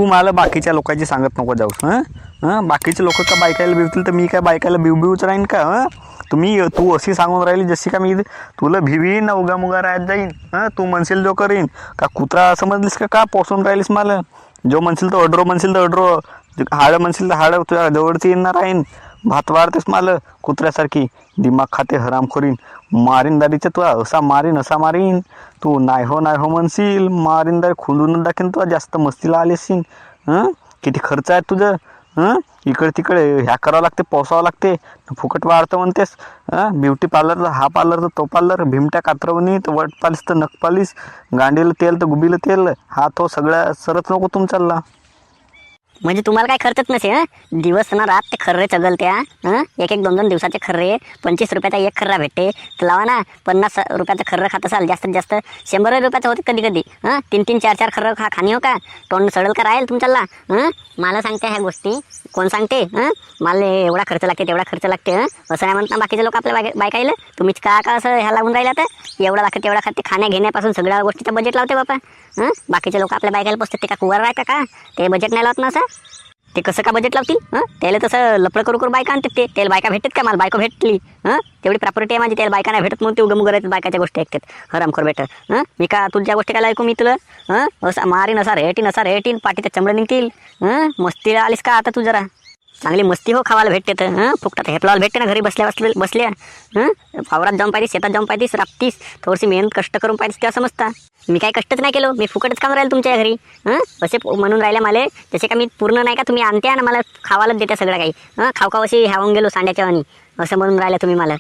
मला बाकीच्या लोकांची सांगत नको जाऊस. बाकीचे लोक का बायकायला भिवतील तर मी काय बायकायला भिवच राहीन का? तू अशी सांगून राहिली जशी का मी तुला भिवीन ना उगा मुगा राहत जाईन. तू म्हणशील जो करीन का कुत्रा समजलीस का पोसून राहिलीस मला. जो म्हणशील तो अड्रो म्हणशील तर अड्रो, हाडं म्हणशील तर हाडं तुझ्या जवळची येणार राहीन. भात वाढतेस मला कुत्र्यासारखी, दिमाग खाते हरामखोरीन. मारीन दारीचे तुला असा मारीन. तू नाही हो म्हणशील, मारीन दारी खुलून दाखीन तुला. जास्त मस्तीला आलेसीन. किती खर्च आहे तुझं. इकडे तिकडे ह्या करावं लागते, पोसावं लागते, फुकट वाढतं म्हणतेस. ब्युटी पार्लर तर हा पार्लर तर तो पार्लर, भीमट्या कात्रवणी तर वट पालिस तर नख पालिस, गांडीला तेल तर गुबीला तेल, हा तो सगळ्या सरच नको तुमच्याला. म्हणजे तुम्हाला काय खर्चच नसे. दिवस ना रात ते खर्रे चगलत्या. एक 2 दिवसाचे खर्रे 25 रुपयाचा एक खर्रा भेटते तर लावा ना. 50 रुपयाचं खर्र खात असाल जास्तीत जास्त 100 रुपयाचं होते कधी कधी. 3 4 खर्र खाणी हो का? तोंड सडल का राहील तुमच्याला. मला सांगते ह्या गोष्टी कोण सांगते? मला एवढा खर्च लागते तेवढा खर्च लागते. असं नाही म्हणत ना बाकीचे लोक आपल्या बायकाईला. तुम्हीच का असं ह्या लागून राहिला तर एवढा लागते तेवढा खाते. खाण्या घेण्यापासून सगळ्या गोष्टीचा बजेट लावते बापा. बाकीचे लोक आपल्या बायकायला पोचतात ते का कुवार राहता का? ते बजेट नाही लावत ना असं. ते कसं का बजेट लावतील? त्याला तसं लपड करू बायका आणतात. त्याला बायका भेटतात का? मला बायको भेटली तेवढी प्रॉपर्टी आहे माझी. त्याला बायका नाही भेटत म्हणून ते उगम करायचं बायकाच्या गोष्टी ऐकतात. हरामखोर भेटत. मी का तुझ्या गोष्टी काय ऐकू मी तुला? असं मारीन असा रेटीन पाठीत चमडं निघतील. मस्तीला आलीस का आता तू जरा? चांगली मस्ती हो खावायला भेटते तर. फुकटात हेपलावायला भेटते ना घरी बसल्या. वावरात जाऊन पाहिजेस, शेतात जाऊन पाहिजेस, राबतीस थोडीशी मेहनत कष्ट करून पाहिजेस तेव्हा समजता. मी काही कष्टच नाही केलो, मी फुकटच काम राहील तुमच्या घरी. असे म्हणून राहिल्या मला जसे का मी पूर्ण नाही का तुम्ही आणत्या ना मला खावायलाच देत्या सगळं काही. खाऊ अशी ह्यावून गेलो सांड्याच्या वाणी असं म्हणून राहिल्या तुम्ही मला.